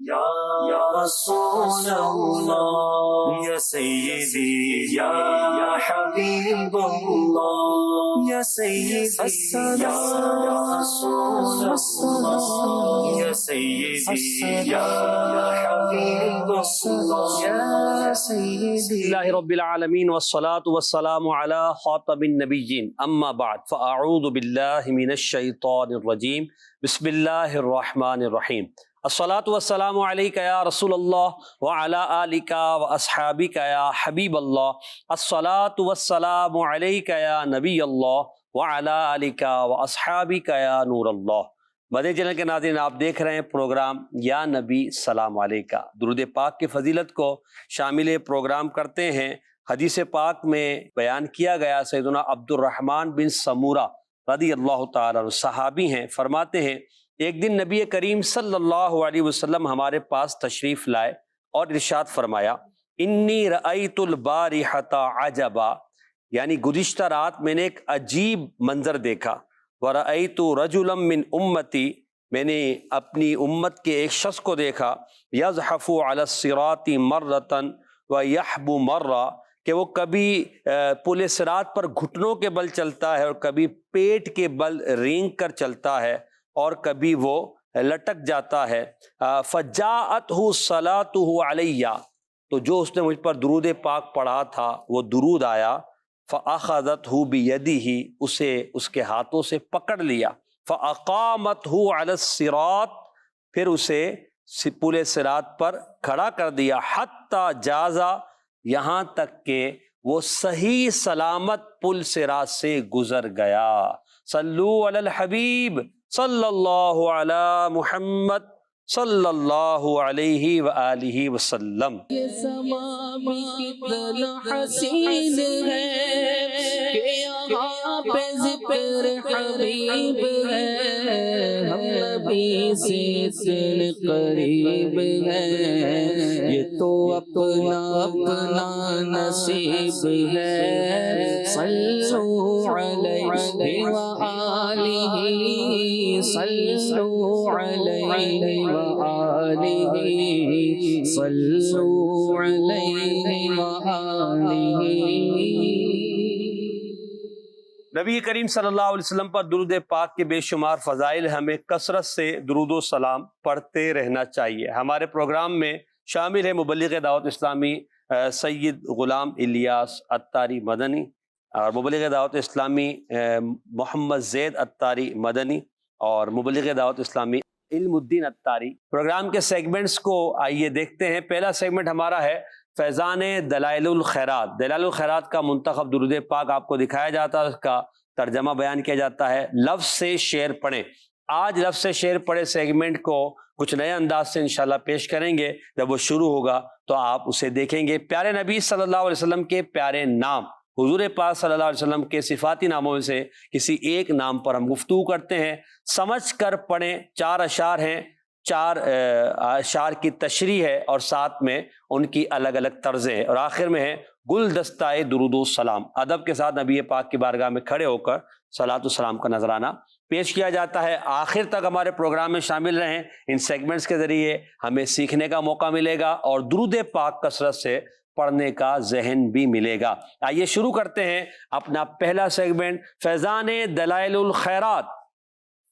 یا رسول اللہ، یا سیدی یا حبیب اللہ، یا سیدی یا رسول اللہ، یا سیدی یا حبیب اللہ، یا سیدی اللہ رب العالمین والصلاة والسلام علی خاتم النبیین اما بعد فاعوذ باللہ من الشیطان الرجیم بسم اللہ الرحمن الرحیم الصلاة والسلام علیک یا رسول اللہ وعلی آلک واصحابک یا حبیب اللہ الصلاة والسلام علیک یا نبی اللہ وعلی آلک واصحابک یا نور اللہ۔ مدنی چینل کے ناظرین، آپ دیکھ رہے ہیں پروگرام یا نبی سلام علیکہ۔ درود پاک کی فضیلت کو شامل پروگرام کرتے ہیں۔ حدیث پاک میں بیان کیا گیا، سیدنا عبد الرحمن بن سمورہ رضی اللہ تعالیٰ عنہ صحابی ہیں، فرماتے ہیں ایک دن نبی کریم صلی اللہ علیہ وسلم ہمارے پاس تشریف لائے اور ارشاد فرمایا انی رأیت البارحۃ عجبا، یعنی گزشتہ رات میں نے ایک عجیب منظر دیکھا۔ وَرَأَيْتُ رَجُلًا مِّنْ أُمَّتِي، میں نے اپنی امت کے ایک شخص کو دیکھا، يَزْحَفُ عَلَى الصِّرَاطِ مَرَّةً وَيَحْبُ مَرَّةً، کہ وہ کبھی پل صراط پر گھٹنوں کے بل چلتا ہے اور کبھی پیٹ کے بل رینگ کر چلتا ہے اور کبھی وہ لٹک جاتا ہے۔ فَجَاءَتْهُ صَلَاتُهُ عَلَيَّ، تو جو اس نے مجھ پر درود پاک پڑھا تھا وہ درود آیا۔ فَأَخَذَتْهُ بِيَدِهِ، اسے اس کے ہاتھوں سے پکڑ لیا۔ فَأَقَامَتْهُ عَلَى الصِّرَاطِ، پھر اسے پل صراط پر کھڑا کر دیا۔ حَتَّى جَازَ، یہاں تک کہ وہ صحیح سلامت پل صراط سے گزر گیا۔ صلو علی الحبیب صلی اللہ علی محمد صلی اللہ علیہ وآلہ وسلم۔ یہ سما بھی کتنا حسین ہے کہ یہاں پہ ذکر حبیب ہے، ہم نبی سے اتنے قریب ہیں، یہ تو اپنا اپنا نصیب ہے۔ صلو علیہ وآلہ، صلو علیہ وآلہ، صلو علیہ وآلہ۔ نبی کریم صلی اللہ علیہ وسلم پر درود پاک کے بے شمار فضائل، ہمیں کثرت سے درود و سلام پڑھتے رہنا چاہیے۔ ہمارے پروگرام میں شامل ہے مبلغ دعوت اسلامی سید غلام الیاس عطاری مدنی، اور مبلغ دعوت اسلامی محمد زید عطاری مدنی، اور مبلغ دعوت اسلامی علم الدین عطاری۔ پروگرام کے سیگمنٹس کو آئیے دیکھتے ہیں۔ پہلا سیگمنٹ ہمارا ہے فیضان دلائل الخیرات۔ دلائل الخیرات کا منتخب درود پاک آپ کو دکھایا جاتا ہے، اس کا ترجمہ بیان کیا جاتا ہے۔ لفظ سے شعر پڑھیں۔ آج لفظ سے شعر پڑھے سیگمنٹ کو کچھ نئے انداز سے انشاءاللہ پیش کریں گے۔ جب وہ شروع ہوگا تو آپ اسے دیکھیں گے۔ پیارے نبی صلی اللہ علیہ وسلم کے پیارے نام، حضور پاک صلی اللہ علیہ وسلم کے صفاتی ناموں میں سے کسی ایک نام پر ہم گفتگو کرتے ہیں۔ سمجھ کر پڑھیں۔ 4 اشعار ہیں، 4 اشعار کی تشریح ہے اور ساتھ میں ان کی الگ الگ طرزیں ہیں، اور آخر میں ہے گلدستہ درود و سلام۔ ادب کے ساتھ نبی پاک کی بارگاہ میں کھڑے ہو کر صلاۃ و سلام کا نذرانہ پیش کیا جاتا ہے۔ آخر تک ہمارے پروگرام میں شامل رہیں، ان سیگمنٹس کے ذریعے ہمیں سیکھنے کا موقع ملے گا اور درود پاک کثرت سے پڑھنے کا ذہن بھی ملے گا۔ آئیے شروع کرتے ہیں اپنا پہلا سیگمنٹ، فیضان دلائل الخیرات۔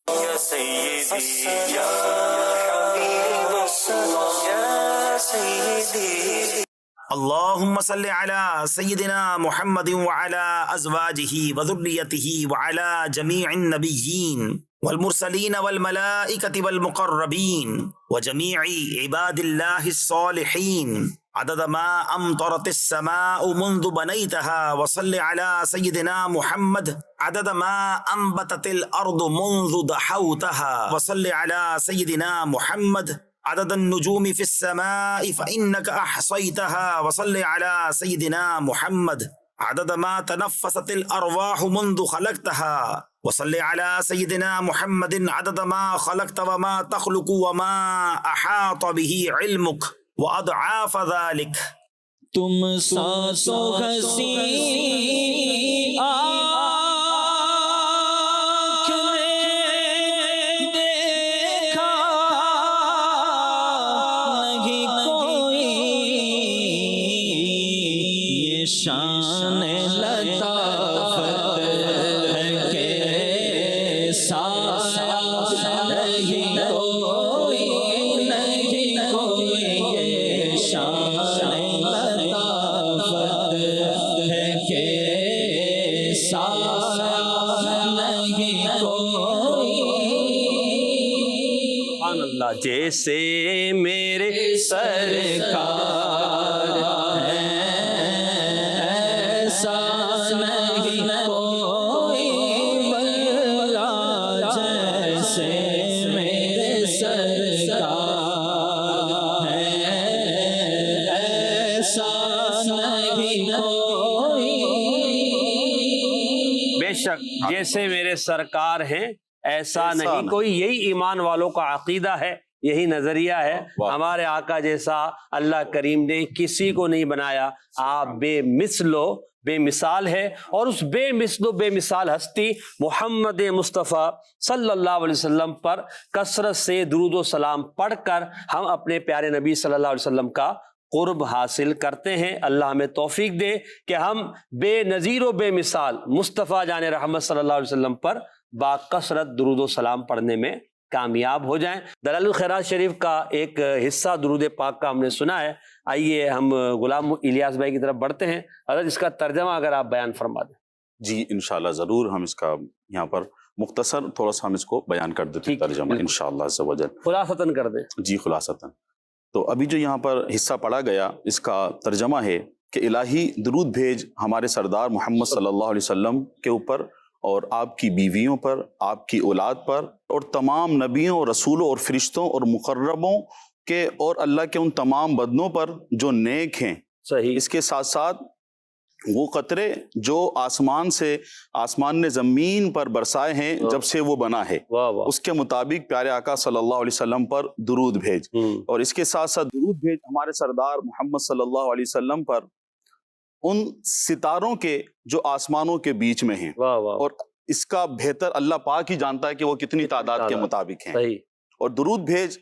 یا سیدی یا حبیب اللہ، یا سیدی۔ اللهم صل على سيدنا محمد وعلى أزواجه وذريته وعلى جميع النبيين والمرسلين والملائكة والمقربين وجميع عباد الله الصالحين عدد ما أمطرت السماء منذ بنيتها، وصل على سيدنا محمد عدد ما أنبتت الأرض منذ دحوتها، وصل على سيدنا محمد عدد النجوم في السماء فإنك أحصيتها، وصل على سيدنا محمد عدد ما تنفست الأرواح منذ خلقتها، وصل على سيدنا محمد عدد ما خلقت وما تخلق وما أحاط به علمك وأضعاف ذلك۔ تم سانسوں ہنسی آنکھ نے دیکھا، شان لطافت ہے کہ سایہ نہیں کوئی نہیں کوئی یہ شان لطافت ہے کہ سایہ نہیں کوئی. سبحان اللہ. جیسے میرے سرکار ہے ایسا نہیں کوئی بلا جیسے میرے سرکار ہے ایسا نہیں کوئی. بے شک جیسے میرے سرکار ہیں ایسا نہیں کوئی. یہی ایمان والوں کا عقیدہ ہے, یہی نظریہ ہے. ہمارے آقا جیسا اللہ کریم نے کسی کو نہیں بنایا. آپ بے مثل و بے مثال ہے, اور اس بے مثل و بے مثال ہستی محمد مصطفیٰ صلی اللہ علیہ وسلم پر کثرت سے درود و سلام پڑھ کر ہم اپنے پیارے نبی صلی اللہ علیہ وسلم کا قرب حاصل کرتے ہیں. اللہ ہمیں توفیق دے کہ ہم بے نظیر و بے مثال مصطفیٰ جان رحمت صلی اللہ علیہ وسلم پر با کثرت درود و سلام پڑھنے میں کامیاب ہو جائیں. دلائل الخیرات شریف کا ایک حصہ درود پاک کا ہم نے سنا ہے. آئیے ہم غلام الیاس بھائی کی طرف بڑھتے ہیں. حضرت اس کا ترجمہ اگر آپ بیان فرما دیں. جی انشاءاللہ ضرور ہم اس کا یہاں پر مختصر تھوڑا سا ہم اس کو بیان کر دیتے ہیں ترجمہ انشاءاللہ عز و جل. خلاصتاً کر دیں. جی خلاصتاً تو ابھی جو یہاں پر حصہ پڑھا گیا اس کا ترجمہ ہے کہ الہی درود بھیج ہمارے سردار محمد صلی اللہ علیہ وسلم کے اوپر اور آپ کی بیویوں پر, آپ کی اولاد پر, اور تمام نبیوں اور رسولوں اور فرشتوں اور مقربوں کے اور اللہ کے ان تمام بندوں پر جو نیک ہیں. صحیح. اس کے ساتھ ساتھ وہ قطرے جو آسمان نے زمین پر برسائے ہیں جب سے وہ بنا ہے, واہ واہ. اس کے مطابق پیارے آقا صلی اللہ علیہ وسلم پر درود بھیج. اور اس کے ساتھ ساتھ درود بھیج ہمارے سردار محمد صلی اللہ علیہ وسلم پر ان ستاروں کے جو آسمانوں کے بیچ میں ہیں. واہ واہ. اور اس کا بہتر اللہ پاک ہی جانتا ہے کہ وہ کتنی تعداد کے مطابق ہیں. صحیح. اور درود بھیج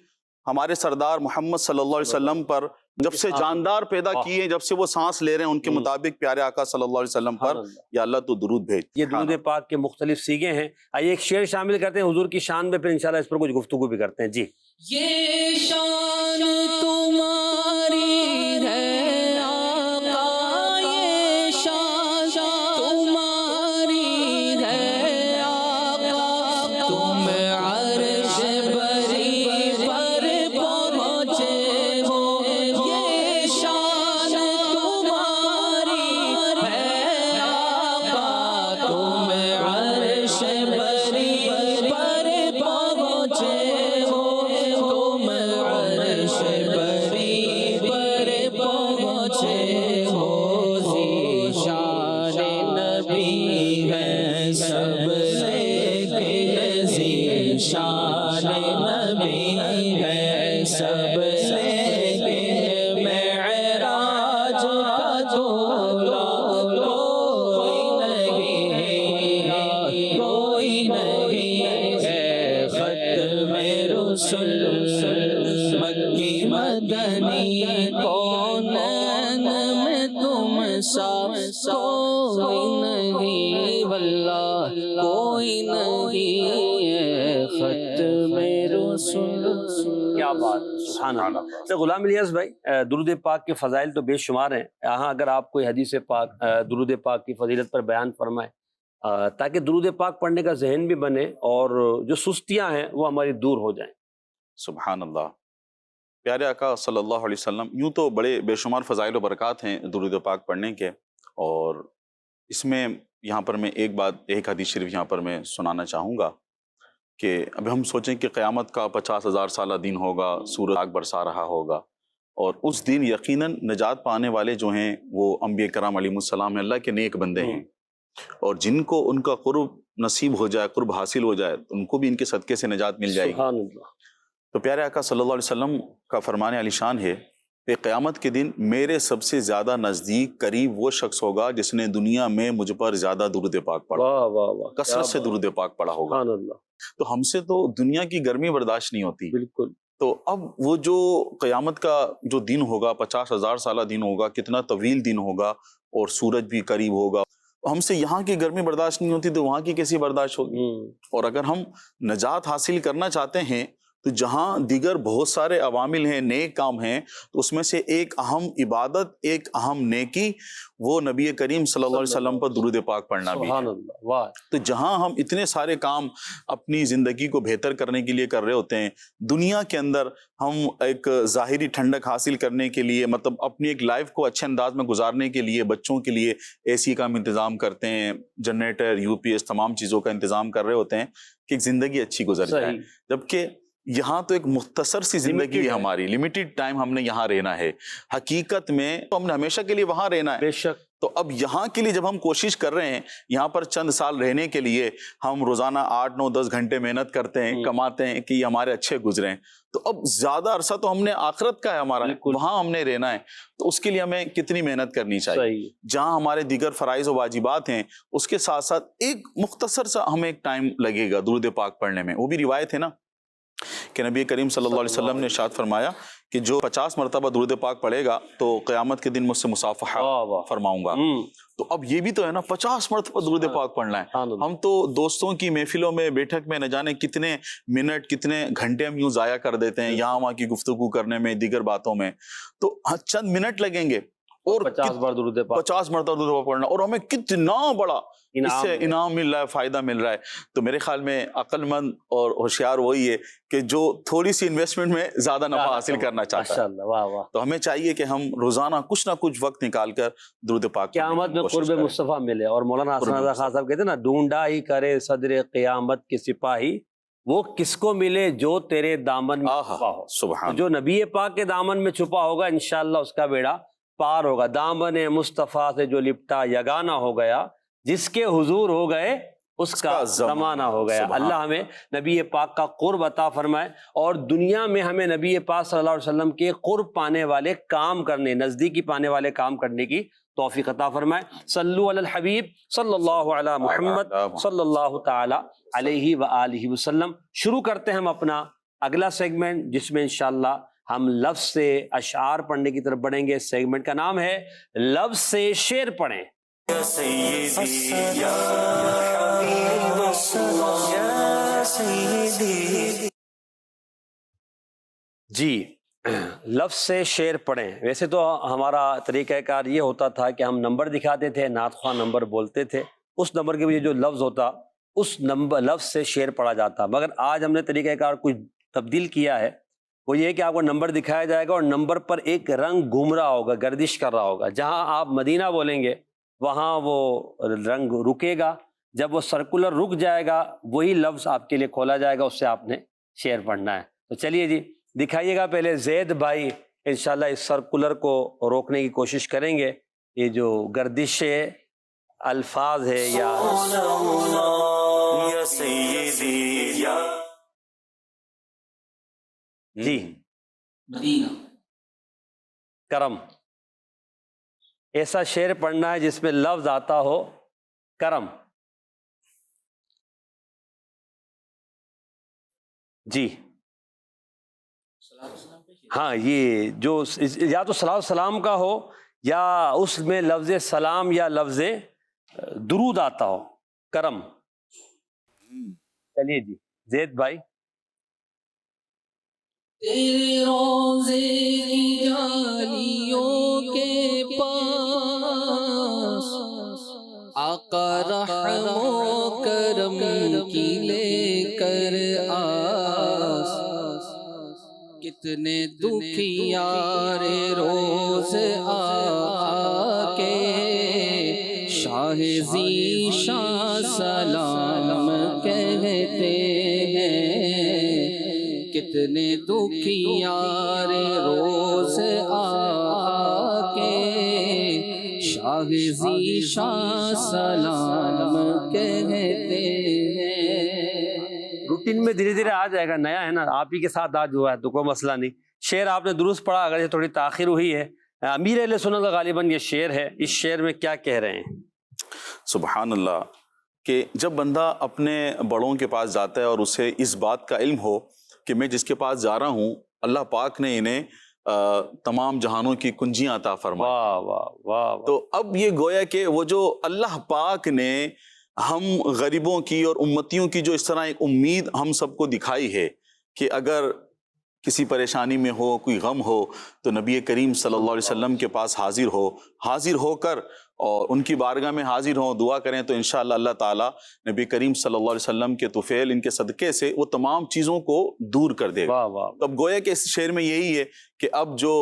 ہمارے سردار محمد صلی اللہ علیہ وسلم پر جب سے جاندار پیدا کیے, جب سے وہ سانس لے رہے ہیں, ان کے مطابق پیارے آقا صلی اللہ علیہ وسلم پر یا اللہ تو درود بھیج. یہ درود پاک کے مختلف سیغے ہیں. آئیے ایک شعر شامل کرتے ہیں حضور کی شان میں, پھر انشاءاللہ اس پر کچھ گفتگو بھی کرتے ہیں. جی. یہ شان تمہاری ہے آقا, یہ شان تمہاری ہے آقا, تم عرش بری پر پہنچے ہو. یہ شان تمہاری ہے آقا, تم عرش بری پر پہنچے ہو. تم عرش بری پر پہنچے ہو. ذی شان نبی ہے سب لیکن ذی شان نبی ہے سب لیکن معراج کا دولا کوئی نہیں ہے. ختم رسل مکی مدنی کونین میں تم سا کوئی نہیں, واللہ کوئی نہیں ہے. ختم رسل. کیا بات. سبحان اللہ. تو غلام الیاس بھائی, درود پاک کے فضائل تو بے شمار ہیں. یہاں اگر آپ کوئی حدیث پاک درود پاک کی فضیلت پر بیان فرمائیں تاکہ درود پاک پڑھنے کا ذہن بھی بنے اور جو سستیاں ہیں وہ ہماری دور ہو جائیں. سبحان اللہ. پیارے آقا صلی اللہ علیہ وسلم یوں تو بڑے بے شمار فضائل و برکات ہیں درود پاک پڑھنے کے, اور اس میں یہاں پر میں ایک حدیث شریف یہاں پر میں سنانا چاہوں گا کہ اب ہم سوچیں کہ قیامت کا 50,000 سالہ دن ہوگا, سورج آگ برسا رہا ہوگا, اور اس دن یقیناً نجات پانے والے جو ہیں وہ انبیاء کرام علیہ السلام اللہ کے نیک بندے ہیں, اور جن کو ان کا قرب نصیب ہو جائے, قرب حاصل ہو جائے, ان کو بھی ان کے صدقے سے نجات مل جائے گی. سبحان اللہ. تو پیارے آقا صلی اللہ علیہ وسلم کا فرمان علی شان ہے کہ قیامت کے دن میرے سب سے زیادہ نزدیک قریب وہ شخص ہوگا جس نے دنیا میں مجھ پر زیادہ درود پاک پڑھا, واہ واہ واہ. کثرت سے درود پاک پڑھا ہوگا. سبحان اللہ. تو ہم سے تو دنیا کی گرمی برداشت نہیں ہوتی. بالکل. تو اب وہ جو قیامت کا جو دن ہوگا, 50,000 سالہ دن ہوگا, کتنا طویل دن ہوگا, اور سورج بھی قریب ہوگا. ہم سے یہاں کی گرمی برداشت نہیں ہوتی تو وہاں کی کیسی برداشت ہوگی؟ اور اگر ہم نجات حاصل کرنا چاہتے ہیں تو جہاں دیگر بہت سارے عوامل ہیں، نیک کام ہیں، تو اس میں سے ایک اہم عبادت، ایک اہم نیکی وہ نبی کریم صلی اللہ علیہ وسلم پر درود پاک پڑھنا بھی ہے. سبحان اللہ، واہ. تو جہاں ہم اتنے سارے کام اپنی زندگی کو بہتر کرنے کے لیے کر رہے ہوتے ہیں، دنیا کے اندر ہم ایک ظاہری ٹھنڈک حاصل کرنے کے لیے، مطلب اپنی ایک لائف کو اچھے انداز میں گزارنے کے لیے بچوں کے لیے اے سی کا ہم انتظام کرتے ہیں، جنریٹر، یو پی ایس، تمام چیزوں کا انتظام کر رہے ہوتے ہیں کہ ایک زندگی اچھی گزر جائے. صحیح. جبکہ یہاں تو ایک مختصر سی زندگی ہے ہماری، لمیٹڈ ٹائم ہم نے یہاں رہنا ہے. حقیقت میں تو ہم نے ہمیشہ کے لیے وہاں رہنا ہے. بے شک. تو اب یہاں کے لیے جب ہم کوشش کر رہے ہیں، یہاں پر چند سال رہنے کے لیے ہم روزانہ 8، 9، 10 گھنٹے محنت کرتے ہیں، کماتے ہیں کہ یہ ہمارے اچھے گزریں. تو اب زیادہ عرصہ تو ہم نے آخرت کا ہے ہمارا، وہاں ہم نے رہنا ہے. تو اس کے لیے ہمیں کتنی محنت کرنی چاہیے. جہاں ہمارے دیگر فرائض و واجبات ہیں اس کے ساتھ ساتھ ایک مختصر سا ہمیں ایک ٹائم لگے گا درود پاک پڑھنے میں. وہ بھی روایت ہے نا کہ نبی کریم صلی اللہ علیہ وسلم نے ارشاد فرمایا کہ جو 50 مرتبہ درود پاک پڑھے گا تو قیامت کے دن مجھ سے مصافحہ فرماؤں گا. تو اب یہ بھی تو ہے نا، 50 مرتبہ درود پاک پڑھنا ہے. ہم تو دوستوں کی محفلوں میں، بیٹھک میں نہ جانے کتنے منٹ، کتنے گھنٹے ہم یوں ضائع کر دیتے ہیں یہاں وہاں کی گفتگو کرنے میں، دیگر باتوں میں. تو چند منٹ لگیں گے اور 50 بار درود پاک، 50 مرتبہ درود پاک پڑھنا، اور ہمیں کتنا بڑا اس سے انعام مل رہا ہے، فائدہ مل رہا ہے. تو میرے خیال میں عقل مند اور ہوشیار وہی ہے کہ جو تھوڑی سی انویسٹمنٹ میں زیادہ نفع حاصل کرنا چاہتا ہے. واہ واہ. تو ہمیں چاہیے کہ ہم روزانہ کچھ نہ کچھ وقت نکال کر درود پاک قیامت میں قرب مصطفیٰ ملے. اور مولانا حسن رضا خان صاحب کہتے ہیں نا، ڈھونڈا ہی کرے صدر قیامت کے سپاہی، وہ کس کو ملے جو تیرے دامن میں چھپا ہو. سبحان. جو نبی پاک کے دامن میں چھپا ہوگا انشاءاللہ اس کا بیڑا پار ہوگا. دامن مصطفیٰ سے جو لپٹا یگانہ ہو گیا، جس کے حضور ہو گئے اس کا زمانہ ہو گیا. اللہ ہمیں نبی پاک کا قرب عطا فرمائے، اور دنیا میں ہمیں نبی پاک صلی اللہ علیہ وسلم کے قرب پانے والے کام کرنے، نزدیکی پانے والے کام کرنے کی توفیق عطا فرمائے. صلو علی الحبیب صلی اللہ علی محمد صلی اللہ تعالی علیہ وآلہ وسلم. شروع کرتے ہیں ہم اپنا اگلا سیگمنٹ، جس میں انشاءاللہ ہم لفظ سے اشعار پڑھنے کی طرف بڑھیں گے. سیگمنٹ کا نام ہے لفظ سے شعر پڑھیں. یا سیدی یا حبیب اللہ یا سیدی. جی، لفظ سے شعر پڑھیں. ویسے تو ہمارا طریقہ کار یہ ہوتا تھا کہ ہم نمبر دکھاتے تھے، نعت خواہ نمبر بولتے تھے، اس نمبر کے وجہ جو لفظ ہوتا اس نمبر لفظ سے شعر پڑھا جاتا. مگر آج ہم نے طریقہ کار کچھ تبدیل کیا ہے. وہ یہ کہ آپ کو نمبر دکھایا جائے گا اور نمبر پر ایک رنگ گھوم رہا ہوگا، گردش کر رہا ہوگا. جہاں آپ مدینہ بولیں گے وہاں وہ رنگ رکے گا. جب وہ سرکولر رک جائے گا وہی لفظ آپ کے لیے کھولا جائے گا، اس سے آپ نے شعر پڑھنا ہے. تو چلیے جی دکھائیے گا. پہلے زید بھائی انشاءاللہ اس سرکولر کو روکنے کی کوشش کریں گے. یہ جو گردش الفاظ ہے یا سیدی یا جی مدینہ کرم، ایسا شعر پڑھنا ہے جس میں لفظ آتا ہو کرم. جی ہاں، یہ جو یا تو صلاۃ السلام کا ہو یا اس میں لفظ سلام یا لفظ درود آتا ہو. کرم. چلیے جی زید بھائی. تیرے روزے کی جالیوں کے پاس آقا رحم و کرم کی لے کر آس. کتنے دکھیار روز آ کے شاہ زی شاہ سلام کہتے ہیں. کتنے دکھیار روز آ کے شاہ زی شاہ سلام کہتے ہیں. روٹین میں دھیرے دھیرے آ جائے گا. نیا ہے نا، آپ ہی کے ساتھ آج ہوا ہے تو کوئی مسئلہ نہیں. شعر آپ نے درست پڑھا، اگر یہ تھوڑی تاخیر ہوئی ہے. امیر اہل سنت کا غالباً یہ شعر ہے. اس شعر میں کیا کہہ رہے ہیں؟ سبحان اللہ. کہ جب بندہ اپنے بڑوں کے پاس جاتا ہے اور اسے اس بات کا علم ہو کہ میں جس کے پاس جا رہا ہوں اللہ پاک نے انہیں تمام جہانوں کی کنجیاں عطا فرمائے۔ واہ واہ واہ واہ۔ تو اب یہ گویا کہ وہ جو اللہ پاک نے ہم غریبوں کی اور امتیوں کی جو اس طرح ایک امید ہم سب کو دکھائی ہے کہ اگر کسی پریشانی میں ہو، کوئی غم ہو، تو نبی کریم صلی اللہ علیہ وسلم کے پاس حاضر ہو کر اور ان کی بارگاہ میں حاضر ہوں، دعا کریں تو انشاءاللہ اللہ تعالیٰ نبی کریم صلی اللہ علیہ وسلم کے طفیل ان کے صدقے سے وہ تمام چیزوں کو دور کر دے گا۔ واہ واہ۔ تو اب گویا کہ اس شعر میں یہی ہے کہ اب جو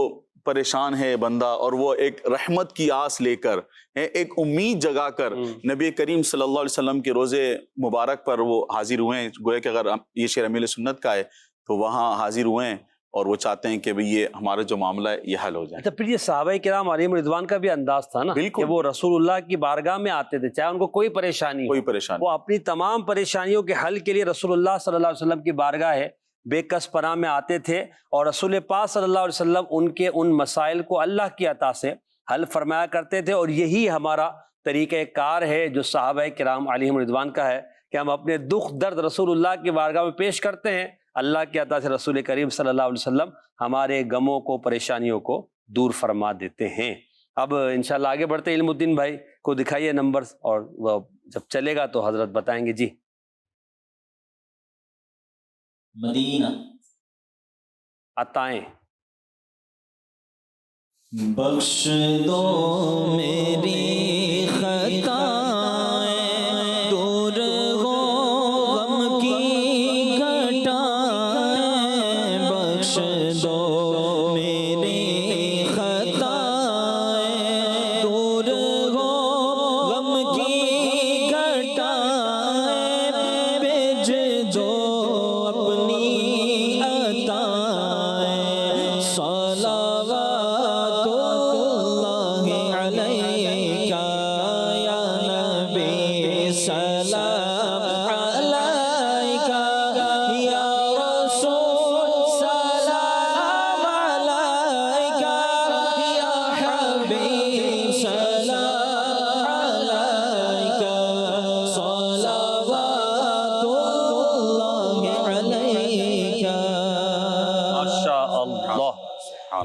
پریشان ہے بندہ اور وہ ایک رحمت کی آس لے کر، ایک امید جگا کر نبی کریم صلی اللہ علیہ وسلم کے روزے مبارک پر وہ حاضر ہوئے ہیں، گویا کہ اگر یہ شعر امیل سنت کا ہے تو وہاں حاضر ہوئے ہیں اور وہ چاہتے ہیں کہ بھئی یہ ہمارا جو معاملہ ہے یہ حل ہو جائے۔ اچھا، پھر یہ صحابہ کرام علیہم رضوان کا بھی انداز تھا نا بالکل، کہ وہ رسول اللہ کی بارگاہ میں آتے تھے، چاہے ان کو کوئی پریشانی کوئی ہو، پریشانی وہ اپنی تمام پریشانیوں کے حل کے لیے رسول اللہ صلی اللہ علیہ وسلم کی بارگاہ ہے بے کس پناہ میں آتے تھے، اور رسول پاک صلی اللہ علیہ وسلم ان کے ان مسائل کو اللہ کی عطا سے حل فرمایا کرتے تھے۔ اور یہی ہمارا طریقہ کار ہے جو صحابہ کرام علیہم رضوان کا ہے کہ ہم اپنے دکھ درد رسول اللہ کی بارگاہ میں پیش کرتے ہیں، اللہ کی عطا سے رسول کریم صلی اللہ علیہ وسلم ہمارے غموں کو، پریشانیوں کو دور فرما دیتے ہیں۔ اب انشاءاللہ آگے بڑھتے، علم الدین بھائی کو دکھائیے نمبرز، اور وہ جب چلے گا تو حضرت بتائیں گے۔ جی مدینہ عطائیں۔ بخش دو میری خطائیں، دور ہو غم کی گھٹائیں، بخش دو میری خطائیں، دور ہو غم کی گھٹائیں، بھیج دو اپنی عطائیں، صلوات اللہ علیکہ یا نبی، سلام علیکہ یا رسول، سلام علیکہ یا حبیب، سلام علیکہ، صلوات اللہ علیکہ۔ ماشاء اللہ۔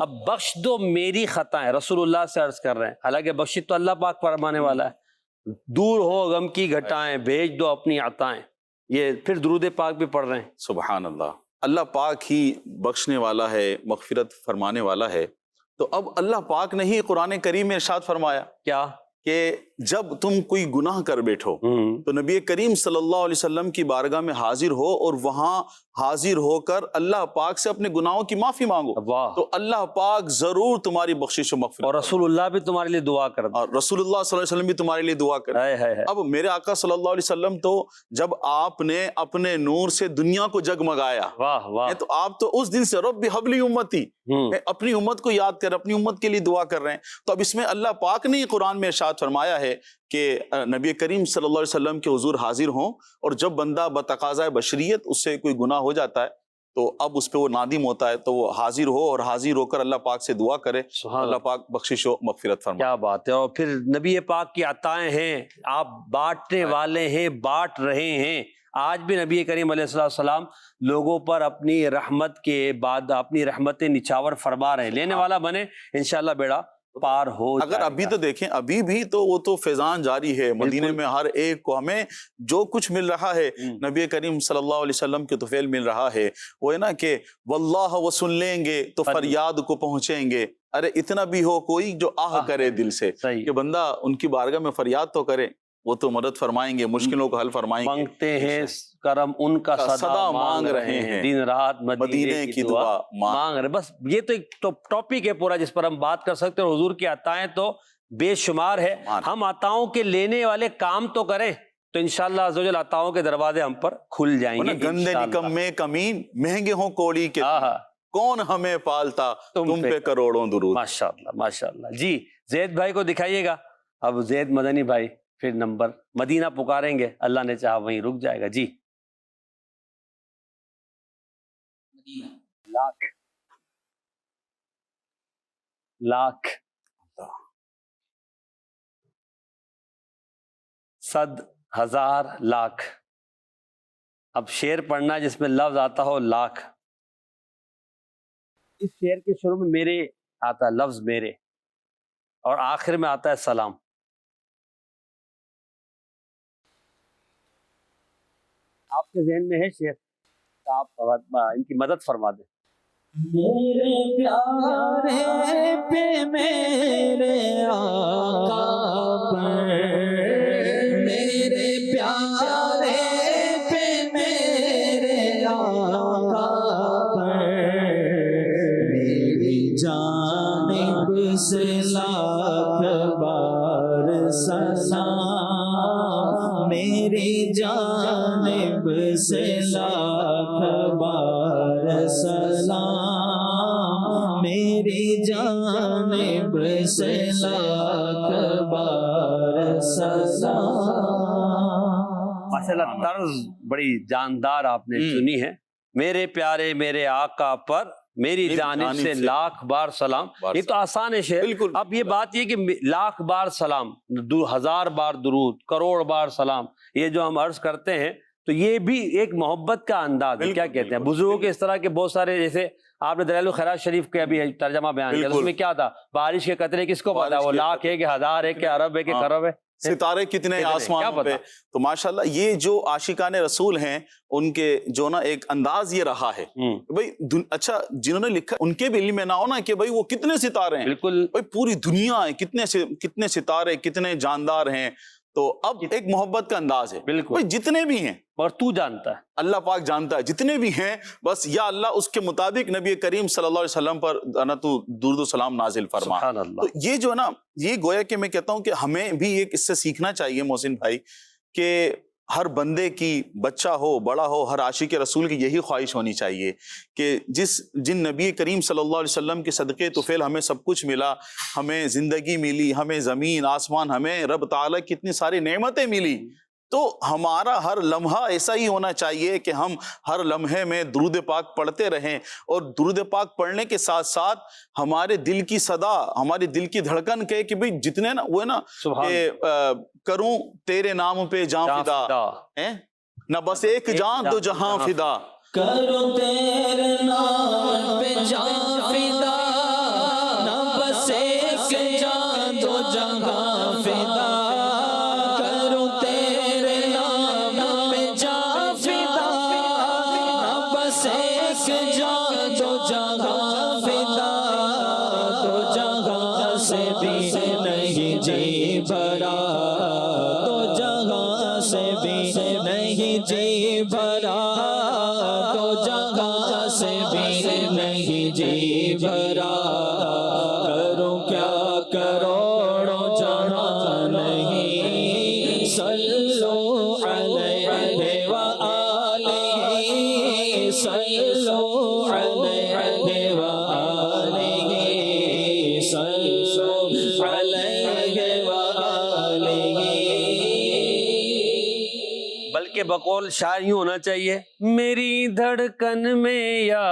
اب بخش دو میری خطائیں، رسول اللہ سے عرض کر رہے ہیں، حالانکہ بخشش تو اللہ پاک فرمانے والا ہے۔ دور ہو غم کی گھٹائیں، بھیج دو اپنی عطائیں، یہ پھر درود پاک بھی پڑھ رہے ہیں۔ سبحان اللہ، اللہ پاک ہی بخشنے والا ہے، مغفرت فرمانے والا ہے۔ تو اب اللہ پاک نے ہی قرآن کریم میں ارشاد فرمایا کیا؟ کہ جب تم کوئی گناہ کر بیٹھو تو نبی کریم صلی اللہ علیہ وسلم کی بارگاہ میں حاضر ہو اور وہاں حاضر ہو کر اللہ پاک سے اپنے گناہوں کی معافی مانگو، واہ۔ تو اللہ پاک ضرور تمہاری بخشش و مغفرت اور رسول اللہ بھی تمہارے لیے دعا کر دیں۔ اور رسول اللہ صلی اللہ علیہ وسلم بھی تمہارے لیے دعا کرے۔ ہائے ہائے ہائے۔ اب میرے آقا صلی اللہ علیہ وسلم تو جب آپ نے اپنے نور سے دنیا کو جگمگایا، واہ واہ۔ تو آپ تو اس دن سے رب حبلی امتی، اپنی امت کو یاد کر، اپنی امت کے لیے دعا کر رہے ہیں۔ تو اب اس میں اللہ پاک نے قرآن میں ارشاد فرمایا ہے کہ نبی کریم صلی اللہ علیہ وسلم کے حضور حاضر ہوں، اور جب بندہ بتقاضۂ بشریت اس سے کوئی گناہ ہو جاتا ہے تو اب اس پہ وہ نادم ہوتا ہے، تو وہ حاضر ہو اور حاضر ہو کر اللہ پاک سے دعا کرے، اللہ پاک بخشش و مغفرت فرمائے۔ کیا بات ہے۔ اور پھر نبی پاک کی عطائیں ہیں، آپ بانٹنے والے ہیں، بانٹ رہے ہیں۔ آج بھی نبی کریم علیہ السلام لوگوں پر اپنی رحمت کے بعد اپنی رحمتیں نچھاور فرما رہے ہیں، لینے والا بنے، انشاءاللہ بیڑا پار ہو اگر جائے ابھی گا۔ تو دیکھیں، ابھی بھی تو وہ تو فیضان جاری ہے مدینے میں، ہر ایک کو ہمیں جو کچھ مل رہا ہے نبی کریم صلی اللہ علیہ وسلم کے طفیل مل رہا ہے، وہ ہے نا کہ واللہ وہ سن لیں گے تو فریاد کو پہنچیں گے، ارے اتنا بھی ہو کوئی جو آہ کرے دل سے، صحیح۔ کہ بندہ ان کی بارگاہ میں فریاد تو کرے، وہ تو مدد فرمائیں گے، مشکلوں کو حل فرمائیں گے۔ مانگتے ہیں کرم ان کا صدا مانگ رہے ہیں، دن رات مدینے کی دعا مانگ رہے ہیں۔ بس یہ تو ایک ٹاپک ہے پورا جس پر ہم بات کر سکتے ہیں، اور حضور کی عطائیں تو بے شمار ہے۔ ہم عطاؤں کے لینے والے کام تو کریں تو انشاءاللہ عزوجل عطاؤں کے دروازے ہم پر کھل جائیں گے۔ گندے نکمے کمین مہنگے ہوں کوڑی کے، کون ہمیں پالتا تم پہ کروڑوں درود۔ ماشاءاللہ ماشاءاللہ۔ جی زید بھائی کو دکھائیے گا۔ اب زید مدنی بھائی پھر نمبر مدینہ پکاریں گے، اللہ نے چاہا وہیں رک جائے گا۔ جی لاکھ لاکھ، صد، ہزار، لاکھ۔ اب شعر پڑھنا جس میں لفظ آتا ہو لاکھ۔ اس شعر کے شروع میں میرے آتا ہے لفظ میرے، اور آخر میں آتا ہے سلام. آپ کے ذہن میں ہے شعر؟ آپ ان کی مدد فرما دیں. میرے پیارے پہ میرے آقا پر، میرے پیارے پہ میرے آقا پر، میری جانب سے لاکھ بار سلام، میری جانب سے لاکھ بار سلام، میری جانب سے لاکھ بار سلام. ماشاءاللہ طرز بڑی جاندار آپ نے چنی ہے. میرے پیارے میرے آقا پر میری جانب سے لاکھ بار سلام. یہ تو آسان ہے شعر. بالکل. اب یہ بات یہ کہ لاکھ بار سلام، 1000 بار درود، کروڑ بار سلام، یہ جو ہم عرض کرتے ہیں تو یہ بھی ایک محبت کا انداز ہے. کیا کہتے ہیں بزرگوں کے اس طرح کے بہت سارے، جیسے آپ نے دلائل الخیرات شریف کا بھی ترجمہ بیان کیا، اس میں کیا تھا؟ بارش کے قطرے کس کو پتا؟ وہ لاکھ ہے کہ ہزار ہے کہ ارب ہے کہ خرب ہے، ستارے کتنے آسمانوں پہ. تو ماشاءاللہ یہ جو عاشقان رسول ہیں ان کے جو نا ایک انداز یہ رہا ہے بھائی. اچھا جنہوں نے لکھا ان کے بھی علم میں نہ ہونا کہ بھائی وہ کتنے ستارے ہیں. بالکل بھائی پوری دنیا ہے، کتنے ستارے، کتنے جاندار ہیں. تو اب ایک محبت کا انداز ہے. بالکل. بھائی جتنے بھی ہیں اور تو جانتا ہے، اللہ پاک جانتا ہے، جتنے بھی ہیں بس یا اللہ اس کے مطابق نبی کریم صلی اللہ علیہ وسلم پر تو درود و سلام نازل فرما. سبحان اللہ. تو یہ جو ہے نا، یہ گویا کہ میں کہتا ہوں کہ ہمیں بھی ایک اس سے سیکھنا چاہیے محسن بھائی، کہ ہر بندے کی، بچہ ہو بڑا ہو، ہر عاشق رسول کی یہی خواہش ہونی چاہیے کہ جن نبی کریم صلی اللہ علیہ وسلم کے صدقے طفیل ہمیں سب کچھ ملا، ہمیں زندگی ملی، ہمیں زمین آسمان، ہمیں رب تعالیٰ کی اتنی ساری نعمتیں ملی، تو ہمارا ہر لمحہ ایسا ہی ہونا چاہیے کہ ہم ہر لمحے میں درود پاک پڑھتے رہیں، اور درود پاک پڑھنے کے ساتھ ساتھ ہمارے دل کی صدا، ہمارے دل کی دھڑکن کہے کہ بھئی جتنے نا وہ ہے نا کہ کروں تیرے نام پہ جان فدا، نہ بس ایک جان دو جہاں فدا، کروں تیرے نام پہ جان فدا، نہ بس ایک جان دو جہاں فدا، کروں تیرے نام پہ جان فدا، نہ بس ایک جان دو جہاں فدا، تو جہاں سے بھی نہیں جی بھرا، تو جہاں سے بھی نہیں جی بھرا، تو جہاں سے بھی نہیں جی بھرا، کروں کیا کروڑوں جہاں نہیں، صلو علیہ وآلہ، صلو علیہ وآلہ، صلو علیہ وآلہ. بلکہ بقول شاعر یوں ہونا چاہیے، میری دھڑکن میں یا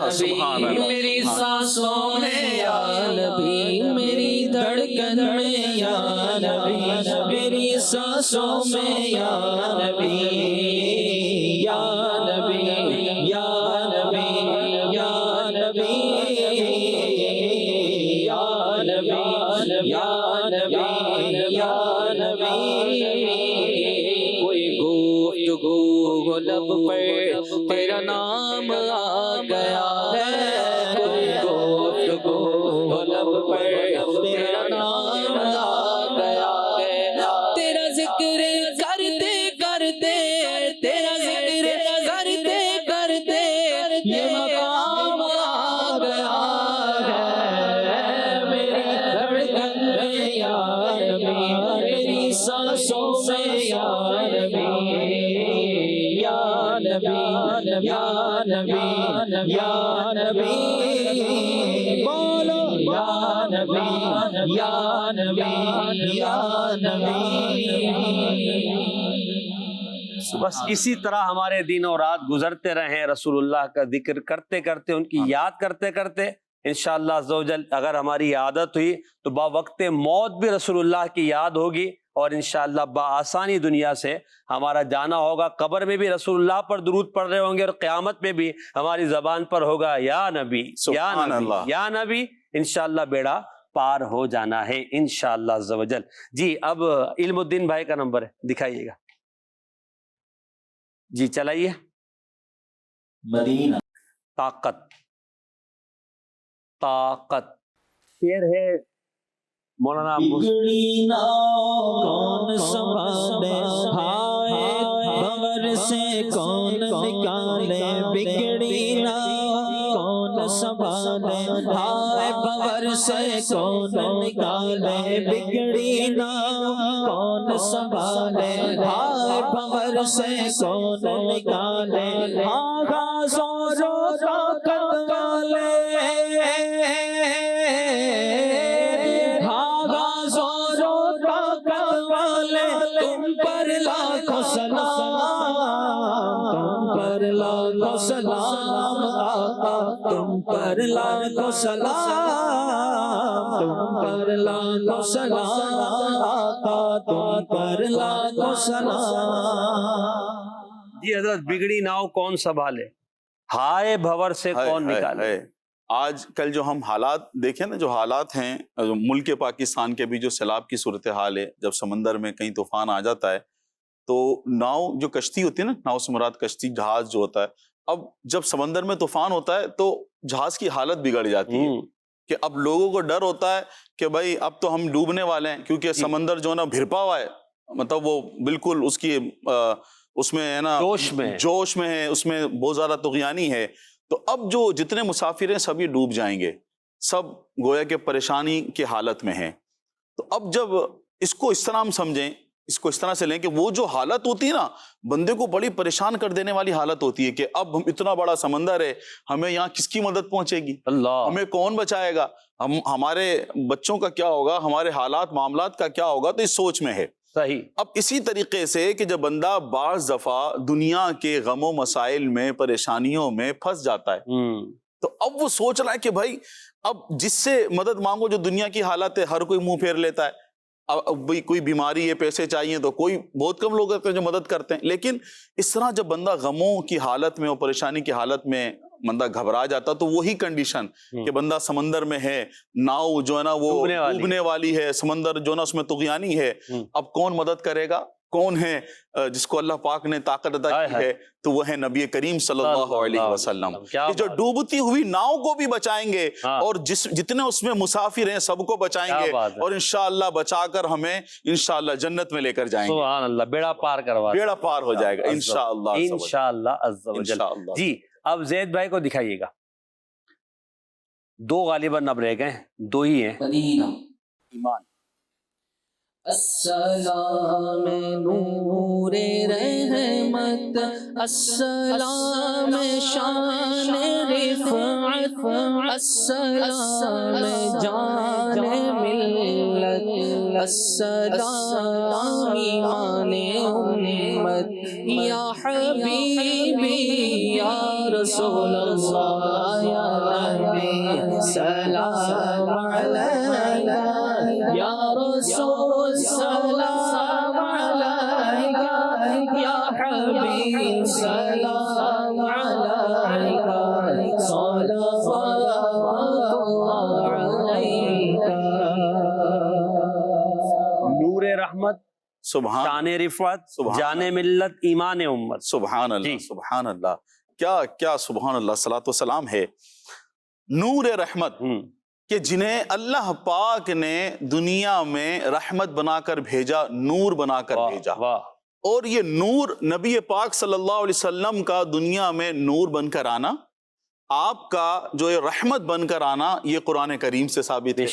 نبی، میری سانسوں میں یا نبی، میری دھڑکن میں یا نبی، میری سانسوں میں یا نبی، یا نبی، یا نبی، یا نبی، یا نبی، یا نبی، یا نبی. کوئی گفتگو لب پر تیرا نام آ گیا ہے، کوئی گفتگو لب پر تیرا نام آ گیا ہے، تیرا ذکر کرتے کرتے، تیرا ذکر کرتے کرتے یہ مقام آ گیا ہے، میری دھڑکن میں یا نبی، میری سانسوں میں یا نبی، یا نبی، یا نبی، یا نبی، بولو یا نبی، یا نبی، یا نبی. بس اسی طرح ہمارے دن اور رات گزرتے رہیں، رسول اللہ کا ذکر کرتے کرتے، ان کی یاد کرتے کرتے. انشاءاللہ عز و جل اگر ہماری عادت ہوئی تو با وقت موت بھی رسول اللہ کی یاد ہوگی، اور انشاءاللہ بآسانی دنیا سے ہمارا جانا ہوگا. قبر میں بھی رسول اللہ پر درود پڑھ رہے ہوں گے، اور قیامت میں بھی ہماری زبان پر ہوگا یا نبی یا سبحان نبی اللہ. یا نبی. انشاءاللہ بیڑا پار ہو جانا ہے انشاءاللہ عز و جل. جی اب علم الدین بھائی کا نمبر ہے، دکھائیے گا. جی چلائیے. مدینہ. طاقت. طاقت شعر ہے مولانا بگڑی ناؤ کون سنبھالے، ہائے بھنور سے کون نکالے. بگڑی ناؤ کون سنبھالے، ہائے بھنور سے کون نکالے. بگڑی ناؤ کون سنبھالے، ہائے بھنور سے کون نکالے. ہاں زوروں طاقت والے، سلام آقا تم پر لاکھوں سلام، تم پر لاکھوں سلام آقا تم پر لاکھوں سلام. جی حضرت بگڑی ناؤ کون سنبھالے، ہائے بھور سے کون نکالے. آج کل جو ہم حالات دیکھیں نا، جو حالات ہیں ملک پاکستان کے بھی، جو سیلاب کی صورتحال ہے، جب سمندر میں کہیں طوفان آ جاتا ہے تو ناؤ جو کشتی ہوتی ہے نا، ناؤ سے مراد کشتی جہاز جو ہوتا ہے، اب جب سمندر میں طوفان ہوتا ہے تو جہاز کی حالت بگڑ جاتی ہے کہ اب لوگوں کو ڈر ہوتا ہے کہ بھائی اب تو ہم ڈوبنے والے ہیں، کیونکہ سمندر جو ہے نا بھرپا ہوا ہے، مطلب وہ بالکل اس کی اس میں ہے نا جوش میں ہے، اس میں بہت زیادہ طغیانی ہے. تو اب جو جتنے مسافر ہیں سب یہ ڈوب جائیں گے، سب گویا کہ پریشانی کی حالت میں ہیں. تو اب جب اس کو اس طرح ہم سمجھیں، اس کو اس طرح سے لیں کہ وہ جو حالت ہوتی ہے نا، بندے کو بڑی پریشان کر دینے والی حالت ہوتی ہے کہ اب ہم اتنا بڑا سمندر ہے، ہمیں یہاں کس کی مدد پہنچے گی، ہمیں کون بچائے گا، ہمارے بچوں کا کیا ہوگا، ہمارے حالات معاملات کا کیا ہوگا. تو اس سوچ میں ہے. صحیح. اب اسی طریقے سے کہ جب بندہ بعض دفعہ دنیا کے غم و مسائل میں، پریشانیوں میں پھنس جاتا ہے، تو اب وہ سوچ رہا ہے کہ بھائی اب جس سے مدد مانگو، جو دنیا کی حالت ہے، ہر کوئی منہ پھیر لیتا ہے. اب کوئی بیماری ہے، پیسے چاہیے، تو کوئی بہت کم لوگ ہوتے ہیں جو مدد کرتے ہیں. لیکن اس طرح جب بندہ غموں کی حالت میں اور پریشانی کی حالت میں بندہ گھبرا جاتا، تو وہی کنڈیشن کہ بندہ سمندر میں ہے، ناؤ جو ہے نا وہ ڈوبنے والی ہے، سمندر جو ہے نا اس میں طغیانی ہے. اب کون مدد کرے گا؟ کون ہے جس کو اللہ پاک نے طاقت عطا کی ہے؟ تو وہ ہے نبی کریم صلی اللہ علیہ وسلم، کہ جو ڈوبتی ہوئی ناؤ کو بھی بچائیں گے، اور جتنے اس میں مسافر ہیں سب کو بچائیں گے، اور انشاءاللہ بچا کر ہمیں انشاءاللہ جنت میں لے کر جائیں گے. سبحان اللہ. بیڑا پار کروا، بیڑا پار ہو جائے گا انشاءاللہ انشاءاللہ عز و جل. جی اب زید بھائی کو دکھائیے گا. دو غالباً اب رہ گئے، دو ہی ہیں. مدینہ. ایمان. السلام نور رحمت، السلام شان رفعت، السلام جان ملت، السلام ایمان امت. یا حبیبی یا رسول اللہ یا نبی سلام علیکہ، یا رسول سلام علیکہ، یا حبیب سلام علیکہ، صلوات اللہ علیکہ. نور رحمت، شان رفعت، جان ملت، ایمان امت. سبحان اللہ. سبحان اللہ. کیا کیا سبحان اللہ، صلاۃ والسلام ہے. نور رحمت کہ جنہیں اللہ پاک نے دنیا میں رحمت بنا کر بھیجا، نور بنا کر بھیجا. اور یہ نور نبی پاک صلی اللہ علیہ وسلم کا دنیا میں نور بن کر آنا، آپ کا جو یہ رحمت بن کر آنا، یہ قرآن کریم سے ثابت ہے.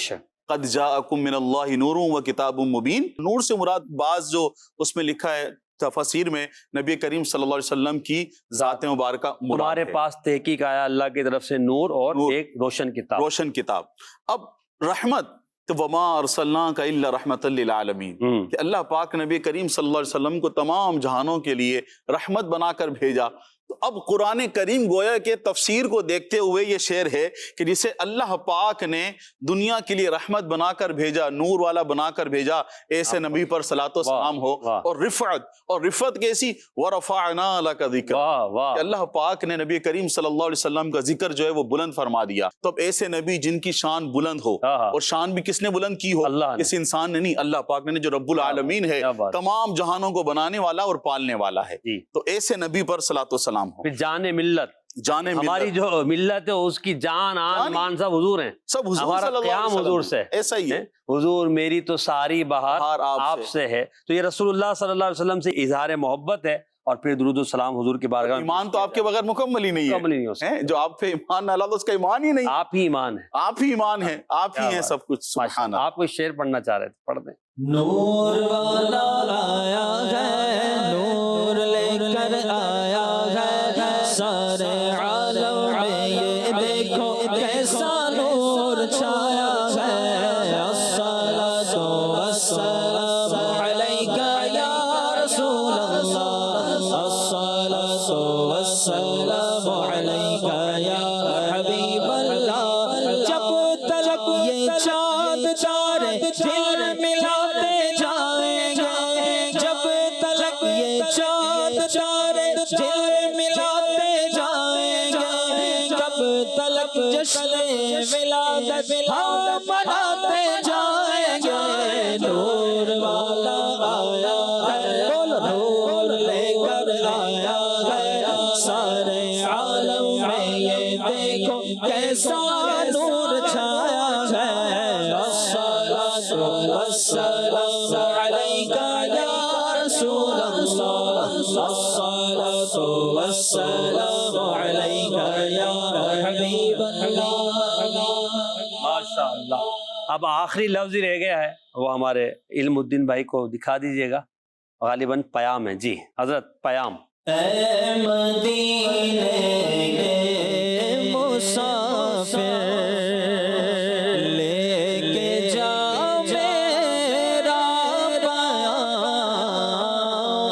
قد جاءکم من اللہ نور و کتاب مبین. نور سے مراد بعض جو اس میں لکھا ہے تفسیر میں، نبی کریم صلی اللہ علیہ وسلم کی ذات مبارکہ مراد ہے. ہمارے پاس تحقیق آیا اللہ کی طرف سے نور اور ایک روشن کتاب. روشن کتاب. اب رحمت تو وما ارسلناک الا رحمۃ للعالمین، کہ اللہ پاک نبی کریم صلی اللہ علیہ وسلم کو تمام جہانوں کے لیے رحمت بنا کر بھیجا. تو اب قرآن کریم گویا کہ تفسیر کو دیکھتے ہوئے یہ شعر ہے کہ جسے اللہ پاک نے دنیا کے لیے رحمت بنا کر بھیجا، نور والا بنا کر بھیجا، ایسے نبی پر صلاۃ و سلام ہو، اور رفعت کیسی، وَرَفَعْنَا لَكَ ذِكْرَ، کہ اللہ پاک نے نبی کریم صلی اللہ علیہ وسلم کا ذکر جو ہے وہ بلند فرما دیا۔ تو اب ایسے نبی جن کی شان بلند ہو، اور شان بھی کس نے بلند کی ہو؟ اس انسان نے نہیں، اللہ پاک نے، جو رب العالمین ہے، تمام جہانوں کو بنانے والا اور پالنے والا ہے۔ تو ایسے نبی پر صلاۃ و سلام ہو۔ جان ملت، ہماری جو ملت ہے اس کی جان آن مان سب حضور ہیں، سب حضور ہمارا صلی اللہ علیہ قیام وسلم حضور سے، ایسا ہی ہے۔ حضور میری تو ساری بہار آپ سے ہے۔ تو یہ رسول اللہ صلی اللہ علیہ وسلم سے اظہار محبت ہے، اور پھر درود و سلام حضور کی بارگاہ میں۔ ایمان تو آپ کے بغیر مکمل ہی نہیں ہے، جو آپ پہ ایمان نہ لا تو اس کا ایمان ہی نہیں۔ آپ ہی ایمان ہے، آپ ہی ایمان ہے، آپ ہی ہیں سب کچھ۔ سبحان اللہ۔ آپ کوئی شعر پڑھنا چاہ رہے تھے، پڑھ دیں۔ نور والا آیا ہے، نور لے کر آیا ہے، سارے عالم میں یہ دیکھو کیسا نور چھایا ہے۔ الصلاۃ والسلام علیک یا رسول اللہ، الصلاۃ والسلام علیک یا حبیب اللہ۔ جب تلک یہ چاند تارے دل ملاتے جائیں گے، جب تلک یہ چاند تارے دل ملاتے جائیں گے، جب تلک جشن ولادت ہم مناتے جائیں گے۔ نور والا آیا ہے، نور لے کر آیا ہے، سارے عالم میں یہ دیکھو کیسا نور چھایا ہے۔ الصلاۃ والسلام علیک یا رسول اللہ، الصلاۃ والسلام علیک یا حبیب اللہ۔ ماشاء اللہ۔ اب آخری لفظ ہی رہ گیا ہے، وہ ہمارے علم الدین بھائی کو دکھا دیجئے گا، غالباً پیام ہے۔ جی حضرت، پیام۔ اے مدینے کے مسافر، لے کے جا میرا پیام،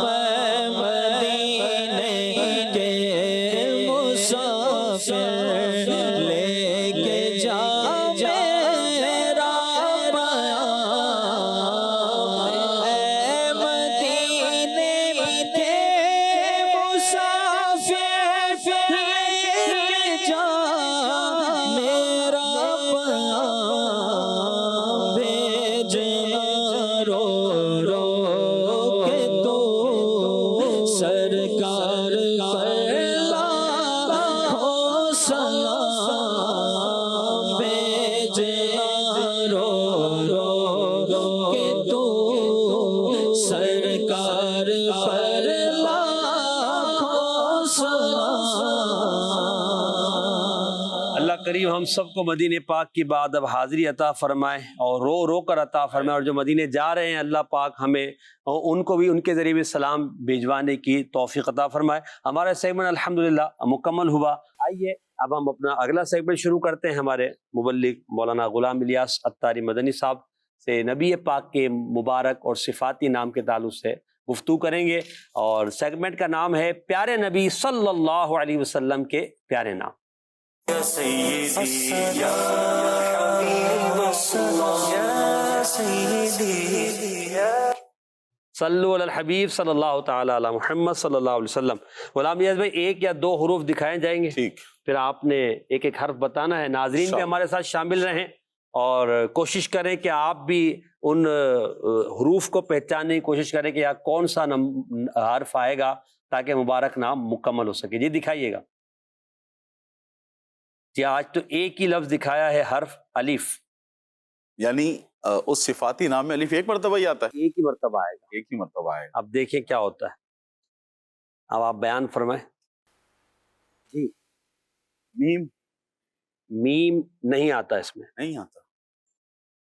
اے مدینے کے مسافر، لے کے جا میرا پیام، اے مدینے کے سرکار لاکھوں سلام بھیجنا رو رو کہ تو سرکار پر لاکھوں سلام۔ اللہ کریم ہم سب کو مدینہ پاک کی بعد اب حاضری عطا فرمائے اور رو رو کر عطا فرمائے، اور جو مدینے جا رہے ہیں اللہ پاک ہمیں ان کو بھی ان کے ذریعے بھی سلام بھیجوانے کی توفیق عطا فرمائے۔ ہمارا سیگمنٹ الحمدللہ مکمل ہوا۔ آئیے اب ہم اپنا اگلا سیگمنٹ شروع کرتے ہیں۔ ہمارے مبلغ مولانا غلام الیاس عطاری مدنی صاحب سے نبی پاک کے مبارک اور صفاتی نام کے تعلق سے گفتگو کریں گے، اور سیگمنٹ کا نام ہے پیارے نبی صلی اللہ علیہ وسلم کے پیارے نام۔ صلو علی الحبیب صلی اللہ تعالی علی محمد صلی اللہ علیہ وسلم۔ غلام الیاس بھائی، ایک یا دو حروف دکھائے جائیں گے، ٹھیک، پھر آپ نے ایک ایک حرف بتانا ہے۔ ناظرین بھی ہمارے ساتھ شامل رہیں اور کوشش کریں کہ آپ بھی ان حروف کو پہچاننے کی کوشش کریں کہ کون سا حرف آئے گا تاکہ مبارک نام مکمل ہو سکے۔ جی دکھائیے گا۔ جی آج تو ایک ہی لفظ دکھایا ہے، حرف الف، یعنی اس صفاتی نام میں الف ایک مرتبہ ہی آتا ہے، ایک ہی مرتبہ آئے گا۔ ایک ہی مرتبہ آئے گا۔ اب دیکھیں کیا ہوتا ہے، اب آپ بیان فرمائیں۔ جی میم میم نہیں آتا اس میں۔ نہیں آتا۔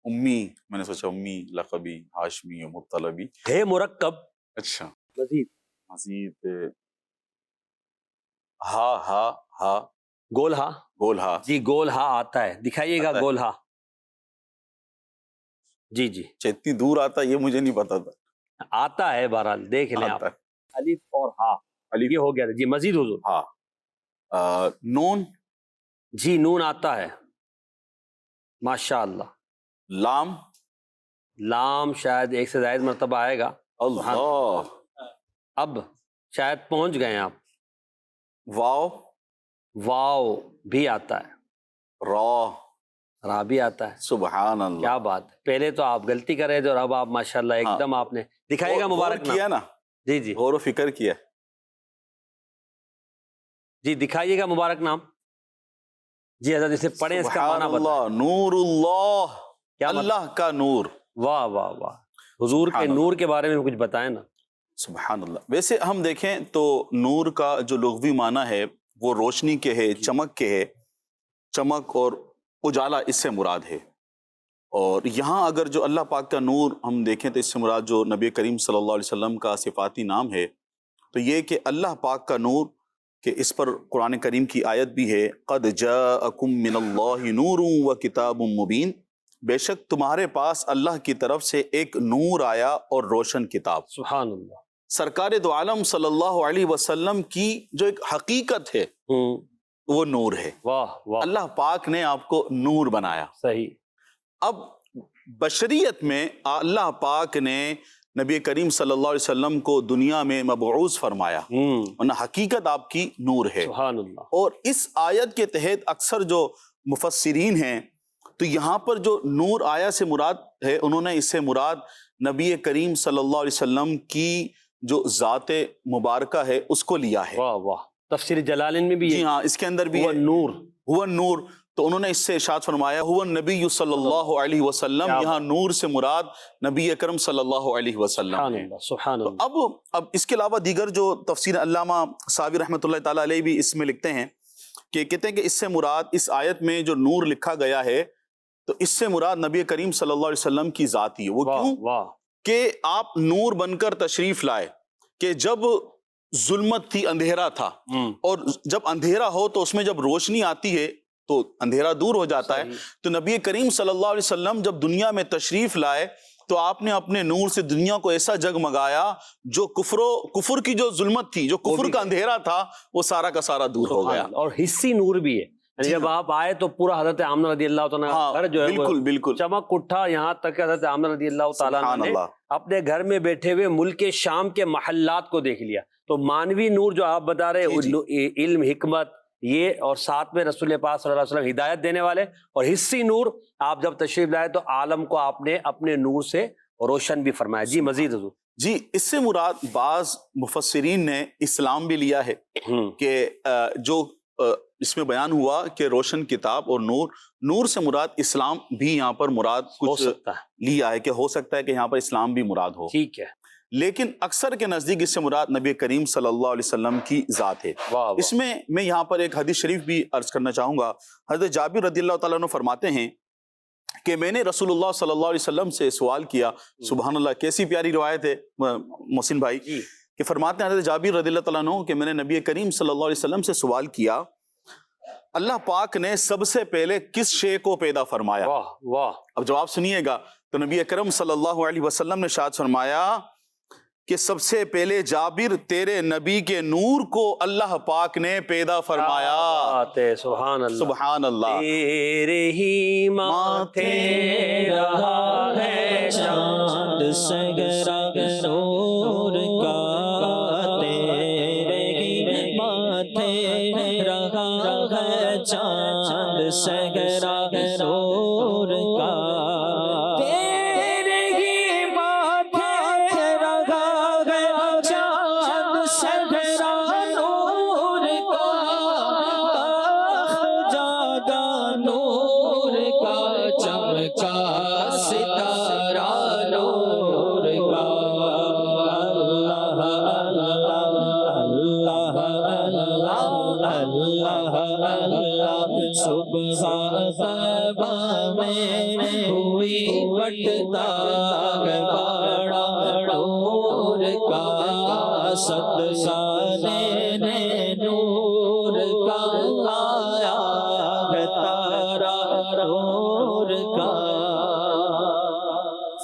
امی، میں نے سوچا امی لقبی ہاشمی و مطلبی۔ ہے مرکب۔ اچھا، مزید مزید ہا ہا ہا، گول ہا۔ گول ہا۔ جی گول ہا آتا ہے، دکھائیے گا آتا ہے۔ گول ہا۔ جی جی اتنی دور آتا ہے یہ مجھے نہیں پتا تھا۔ آتا ہے، بہرحال دیکھ لیں آپ۔ آتا ہے۔ الف اور ہا یہ ہو گیا تھا جی. مزید حضور. ہاں. نون. جی نون آتا ہے ماشاء اللہ. لام. لام شاید ایک سے زائد مرتبہ آئے گا. اللہ. اب شاید پہنچ گئے آپ. واو. واو بھی آتا ہے. را. را بھی آتا ہے. سبحان اللہ. کیا بات. پہلے تو آپ غلطی کر رہے تھے اور اب آپ ماشاءاللہ ایک دم آپ نے دکھائے گا مبارک کیا نا. جی جی غور و فکر کیا. جی دکھائیے گا مبارک نام. جی حضرت اسے پڑھیں اس کا معنی بتائیں. اللہ. نور اللہ. کیا اللہ کا نور. واہ واہ واہ. حضور کے نور کے بارے میں کچھ بتائیں نا. سبحان اللہ. ویسے ہم دیکھیں تو نور کا جو لغوی معنی ہے وہ روشنی کے ہے, چمک کے ہے. چمک اور اجالا اس سے مراد ہے. اور یہاں اگر جو اللہ پاک کا نور ہم دیکھیں تو اس سے مراد جو نبی کریم صلی اللہ علیہ وسلم کا صفاتی نام ہے تو یہ کہ اللہ پاک کا نور, کہ اس پر قرآن کریم کی آیت بھی ہے قد جاءکم من اللہ نور و کتاب مبین. بے شک تمہارے پاس اللہ کی طرف سے ایک نور آیا اور روشن کتاب. سبحان اللہ. سرکار دو عالم صلی اللہ علیہ وسلم کی جو ایک حقیقت ہے وہ نور ہے. واہ واہ. اللہ پاک نے آپ کو نور بنایا. صحیح. اب بشریت میں اللہ پاک نے نبی کریم صلی اللہ علیہ وسلم کو دنیا میں مبعوث فرمایا, ورنہ حقیقت آپ کی نور ہے. سبحان اللہ. اور اس آیت کے تحت اکثر جو مفسرین ہیں تو یہاں پر جو نور آیا سے مراد ہے, انہوں نے اس سے مراد نبی کریم صلی اللہ علیہ وسلم کی جو ذات مبارکہ ہے اس کو لیا ہے. واہ واہ. تفسیر جلالین میں بھی جی ہاں اس کے اندر بھی ہے نور. ہوا نور. تو انہوں نے اس سے ارشاد فرمایا ہوا نبی صلی اللہ علیہ وسلم. یہاں نور سے مراد نبی اکرم صلی اللہ علیہ وسلم. سبحان اللہ. سبحان اللہ. اب اس کے علاوہ دیگر جو تفسیر علامہ صاوی رحمۃ اللہ تعالیٰ علیہ بھی اس میں لکھتے ہیں کہ کہتے ہیں کہ اس سے مراد اس آیت میں جو نور لکھا گیا ہے تو اس سے مراد نبی کریم صلی اللہ علیہ وسلم کی ذات ہی ہے. وہ کیوں کہ آپ نور بن کر تشریف لائے کہ جب ظلمت تھی, اندھیرا تھا, اور جب اندھیرا ہو تو اس میں جب روشنی آتی ہے تو اندھیرا دور ہو جاتا ہے. تو نبی کریم صلی اللہ علیہ وسلم جب دنیا میں تشریف لائے تو آپ نے اپنے نور سے دنیا کو ایسا جگمگایا جو کفر کی جو ظلمت تھی, جو کفر کا اندھیرا تھا, وہ سارا کا سارا دور ہو گیا. اور حصی نور بھی ہے. جب آپ آئے تو پورا حضرت آمنہ رضی اللہ تعالیٰ گھر جو ہے بالکل چمک اٹھا, یہاں تک کہ حضرت آمنہ رضی اللہ تعالیٰ نے اپنے گھر میں بیٹھے ہوئے ملک شام کے محلات کو دیکھ لیا. تو مانوی نور جو آپ بتا رہے علم, حکمت, یہ اور ساتھ میں رسول پاک صلی اللہ علیہ وسلم ہدایت دینے والے, اور حصی نور آپ جب تشریف لائے تو عالم کو آپ نے اپنے نور سے روشن بھی فرمایا. جی مزید حضور. جی اس سے مراد بعض مفسرین نے اسلام بھی لیا ہے کہ جو اس میں بیان ہوا کہ روشن کتاب اور نور سے مراد اسلام بھی یہاں پر مراد کچھ لیا ہے کہ ہو سکتا ہے کہ یہاں پر اسلام بھی مراد ہو. ٹھیک ہے. لیکن اکثر کے نزدیک اس سے مراد نبی کریم صلی اللہ علیہ وسلم کی ذات ہے. اس میں یہاں پر ایک حدیث شریف بھی عرض کرنا چاہوں گا. حضرت جابر رضی اللہ تعالیٰ عنہ فرماتے ہیں کہ میں نے رسول اللہ صلی اللہ علیہ وسلم سے سوال کیا. سبحان اللہ, کیسی پیاری روایت ہے محسن بھائی, کہ فرماتے ہیں حضرت جابر رضی اللہ تعالیٰ عنہ کہ میں نے نبی کریم صلی اللہ علیہ وسلم سے سوال کیا اللہ پاک نے سب سے پہلے کس شے کو پیدا فرمایا. اب جواب سنیے گا. تو نبی اکرم صلی اللہ علیہ وسلم نے ارشاد فرمایا کہ سب سے پہلے جابر تیرے نبی کے نور کو اللہ پاک نے پیدا فرمایا. سبحان اللہ. سبحان اللہ. تیرے ہی ماتھے رہا ہے چاند سگرا نور کا, تیرے ہی ماتھے رہا ہے چاند سگرا نور کا. صبح میں ہوئی بٹتا بڑا نور کا, صدقہ نے نور کا آیا ہے تارا نور کا.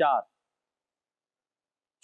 4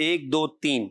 1 2 3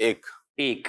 1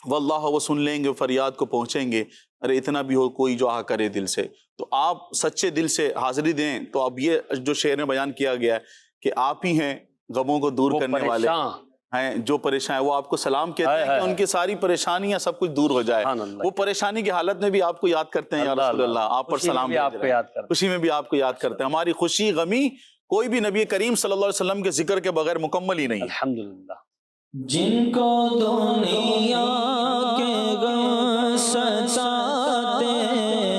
واللہ وہ سن لیں گے، فریاد کو پہنچیں گے، ارے اتنا بھی ہو کوئی جو آہ کرے دل سے. تو آپ سچے دل سے حاضری دیں. تو اب یہ جو شعر میں بیان کیا گیا ہے کہ آپ ہی ہیں غموں کو دور کرنے والے ہیں، جو پریشان ہیں وہ آپ کو سلام کہتے ہیں کہ ان کی ساری پریشانیاں سب کچھ دور ہو جائے. وہ پریشانی کی حالت میں بھی آپ کو یاد کرتے ہیں یا رسول اللہ، آپ پر سلام بھیج رہے ہیں، خوشی میں بھی آپ کو یاد کرتے ہیں. ہماری خوشی غمی کوئی بھی نبی کریم صلی اللہ علیہ وسلم کے ذکر کے بغیر مکمل ہی نہیں ہے. الحمدللہ. جن کو دنیا کے غم ستاتے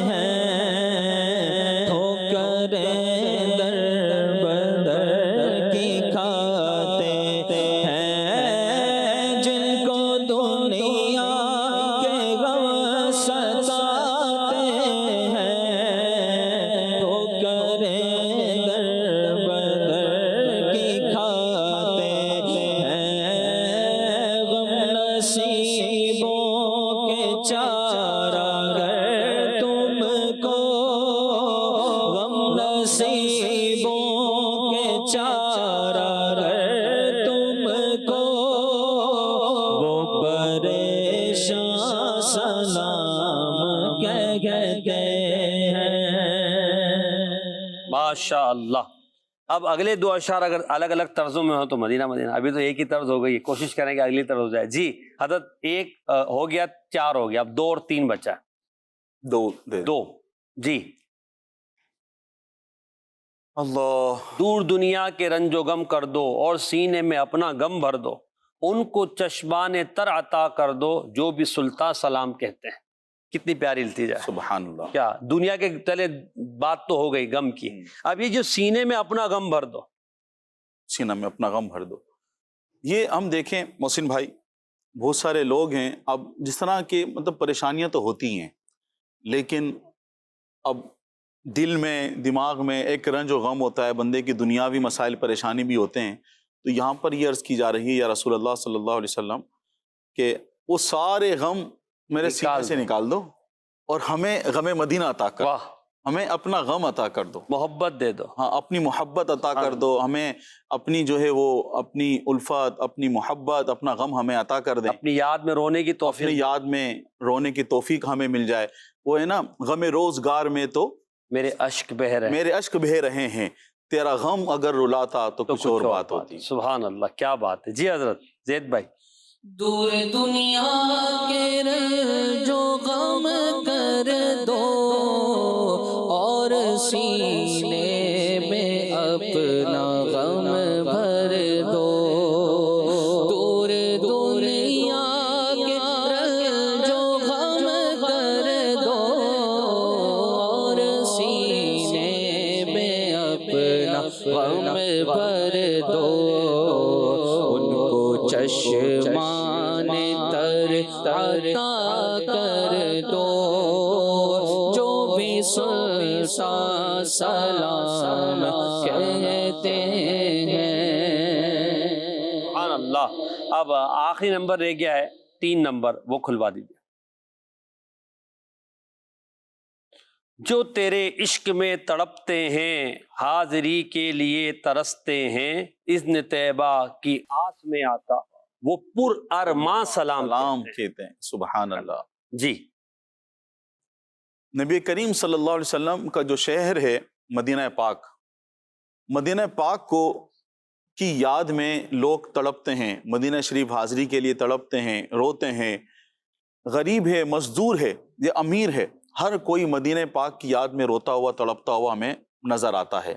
ہیں، ٹھوکریں در بدر کی کھاتے ہیں. جن کو دنیا کے غم ستاتے ہیں، ٹھوکریں در بدر کی کھاتے ہیں. نصیبوں کے چارہ گر تم کو، غم نصیبوں کے چارہ گر تم کو، وہ پریشان سلام کہتے ہیں. ماشاء اللہ. اب اگلے دو اشعار اگر الگ الگ طرزوں میں ہو تو مدینہ مدینہ. ابھی تو ایک ہی طرز ہو گئی، کوشش کریں کہ اگلی طرز ہو جائے. جی حضرت ایک ہو گیا، 4 ہو گیا، اب 2 اور 3 بچا. 2 جی. اللہ دور دنیا کے رنج و غم کر دو اور سینے میں اپنا غم بھر دو، ان کو چشمان تر عطا کر دو جو بھی سلطان سلام کہتے ہیں. کتنی پیاری التجا ہے. سبحان اللہ. کیا دنیا کے تلے بات تو ہو گئی غم کی، اب یہ جو سینے میں اپنا غم بھر دو، سینہ میں اپنا غم بھر دو. یہ ہم دیکھیں محسن بھائی، بہت سارے لوگ ہیں اب جس طرح کے مطلب پریشانیاں تو ہوتی ہیں، لیکن اب دل میں دماغ میں ایک رنج و غم ہوتا ہے، بندے کی دنیاوی مسائل پریشانی بھی ہوتے ہیں. تو یہاں پر یہ عرض کی جا رہی ہے یا رسول اللہ صلی اللہ علیہ وسلم کہ وہ سارے غم میرے سینے سے نکال دو اور ہمیں غم مدینہ عطا کر، ہمیں اپنا غم عطا کر دو، محبت دے دو. ہاں اپنی محبت عطا کر دو، ہمیں اپنی جو ہے وہ اپنی الفت، اپنی محبت، اپنا غم ہمیں عطا کر دیں. اپنی یاد میں رونے کی توفیق، اپنی یاد میں رونے کی توفیق ہمیں مل جائے. وہ ہے نا غم روزگار میں تو میرے اشک بہ رہے، میرے اشک بہہ رہے ہیں، تیرا غم اگر رلاتا تو کچھ اور بات ہوتی. سبحان اللہ، کیا بات ہے. جی حضرت زید بھائی. دور دنیا کے رنج و غم کر دو اور سینے میں اپنا غم بھر دو. دور دنیا کے رنج و غم کر دو اور سینے میں اپنا غم بھر دو. ان کو چشمان تر عطا کر دو جو بھی سلطان سلام کہتے ہیں. سبحان اللہ. اب آخری نمبر رہ گیا ہے 3 نمبر، وہ کھلوا دیجیے. جو تیرے عشق میں تڑپتے ہیں، حاضری کے لیے ترستے ہیں، اذن طیبہ کی آس میں آتا وہ پر ارماں سلام کہتے ہیں. سبحان اللہ. جی. نبی کریم صلی اللہ علیہ وسلم کا جو شہر ہے مدینہ پاک، مدینہ پاک کو کی یاد میں لوگ تڑپتے ہیں، مدینہ شریف حاضری کے لیے تڑپتے ہیں، روتے ہیں. غریب ہے، مزدور ہے یا امیر ہے، ہر کوئی مدینہ پاک کی یاد میں روتا ہوا تڑپتا ہوا ہمیں نظر آتا ہے.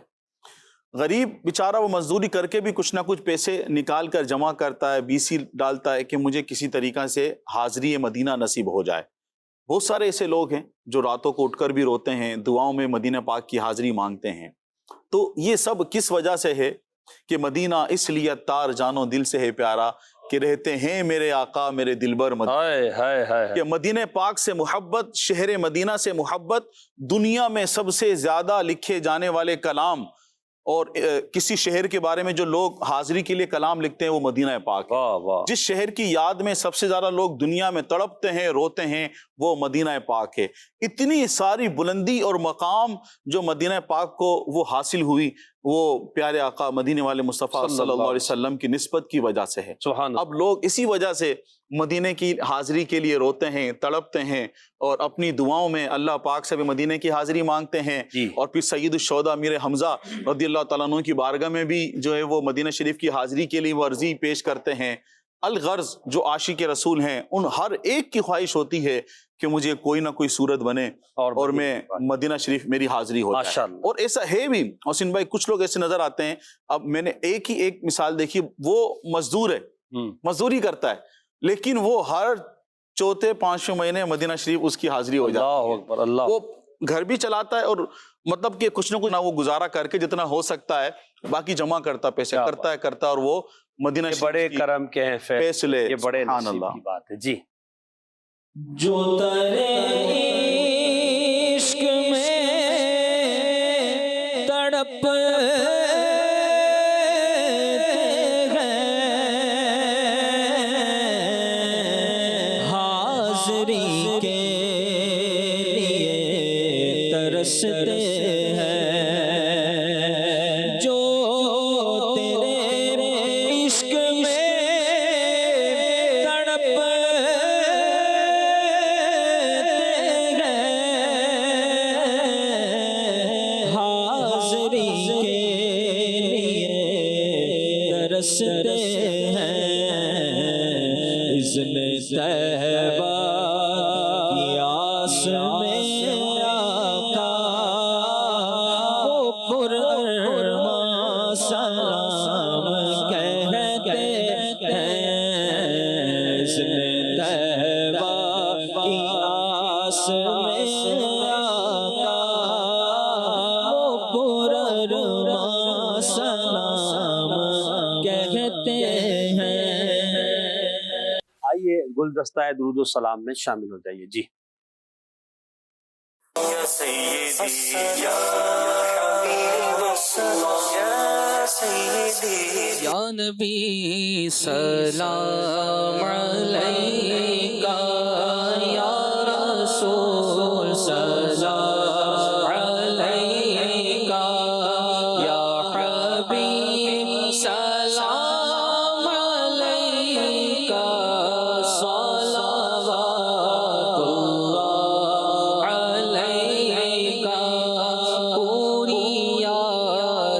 غریب بیچارہ وہ مزدوری کر کے بھی کچھ نہ کچھ پیسے نکال کر جمع کرتا ہے، BC ڈالتا ہے کہ مجھے کسی طریقہ سے حاضری مدینہ نصیب ہو جائے. بہت سارے ایسے لوگ ہیں جو راتوں کو اٹھ کر بھی روتے ہیں، دعاؤں میں مدینہ پاک کی حاضری مانگتے ہیں. تو یہ سب کس وجہ سے ہے کہ مدینہ اس لیے تار جانو دل سے ہے پیارا کہ رہتے ہیں میرے آقا میرے دلبر مدینہ. کہ مدینہ پاک سے محبت، شہر مدینہ سے محبت، دنیا میں سب سے زیادہ لکھے جانے والے کلام اور کسی شہر کے بارے میں جو لوگ حاضری کے لیے کلام لکھتے ہیں وہ مدینہ پاک ہے. جس شہر کی یاد میں سب سے زیادہ لوگ دنیا میں تڑپتے ہیں، روتے ہیں، وہ مدینہ پاک ہے. اتنی ساری بلندی اور مقام جو مدینہ پاک کو وہ حاصل ہوئی، وہ پیارے آقا مدینے والے مصطفیٰ صلی اللہ علیہ وسلم کی نسبت کی وجہ سے ہے۔ سبحان اب لوگ اسی وجہ سے مدینے کی حاضری کے لیے روتے ہیں، تڑپتے ہیں، اور اپنی دعاؤں میں اللہ پاک سے بھی مدینے کی حاضری مانگتے ہیں، جی۔ اور پھر سید الشہداء امیر حمزہ رضی اللہ تعالیٰ عنہ کی بارگاہ میں بھی جو ہے وہ مدینہ شریف کی حاضری کے لیے وہ عرضی پیش کرتے ہیں۔ الغرض جو عاشق رسول ہیں ان ہر ایک کی خواہش ہوتی ہے کہ مجھے کوئی نہ کوئی صورت بنے اور میں مدینہ شریف میری حاضری ہو جائے، اور ایسا ہے بھی۔ حسین بھائی کچھ لوگ ایسے نظر آتے ہیں، اب میں نے ایک مثال دیکھی، وہ مزدور ہے، مزدوری کرتا ہے، لیکن وہ ہر چوتھے پانچویں مہینے مدینہ شریف اس کی حاضری ہو جاتی ہے۔ اللہ اکبر، اللہ۔ وہ گھر بھی چلاتا ہے، اور مطلب کہ کچھ نہ کچھ نہ وہ گزارا کر کے جتنا ہو سکتا ہے باقی جمع کرتا، پیسے کرتا اور وہ مدینہ شریف بڑے کرم کے ہیں فیصلے، یہ بڑے سبحان نصیب اللہ کی بات ہے۔ جی۔ جو ترے عشق میں تڑپ حاضری کے لیے ترستے ہیں، جو تیرے عشق میں تڑپ حاضری کے لیے ترستے ہیں، اذن طیبہ کی آس میں آقا وہ پرارمان سلام کہتے ہیں، اذن طیبہ کی آس میں آقا وہ پرارمان سلام کہتے ہیں۔ آئیے گلدستہ درود و سلام میں شامل ہو جائیے۔ جی۔ یا نبی سلام علیکہ، یا رسول سلام علیکہ، یا حبیب سلام علیکہ، صلوات اللہ علیکہ، پوری یا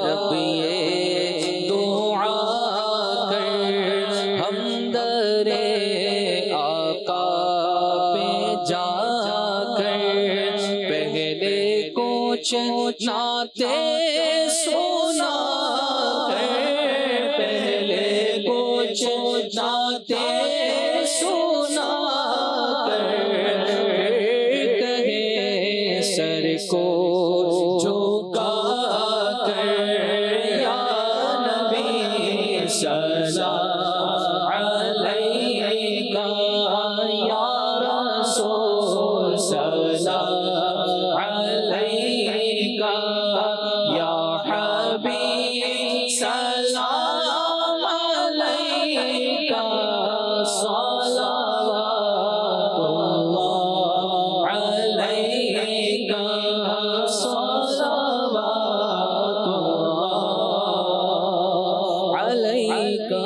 رب یہ دعا کر، ہم در آقا پہ جا کر، پہلے کچھ نعتیں سنا کر، پہلے کچھ نعتیں سنا کر، کہے سر کو جھکا کر، یا نبی سلام علیکہ، یا رسول سلام علیکہ، یا حبیب سلام علیکہ، صلوات اللہ علیکہ، صلوات اللہ علیکہ۔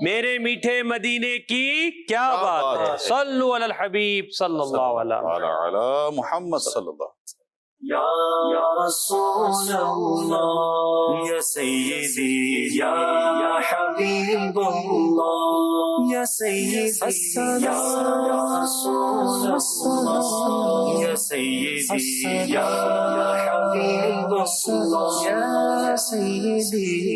میرے میٹھے مدینے کی کیا بات ہے، صلو علی الحبیب صلی اللہ علیہ وسلم۔ علی محمد صلی اللہ یا رسول اللہ، یا سیدی یا حبیب اللہ، یا سیدی یا رسول اللہ، یا سیدی یا حبیب اللہ، یا سیدی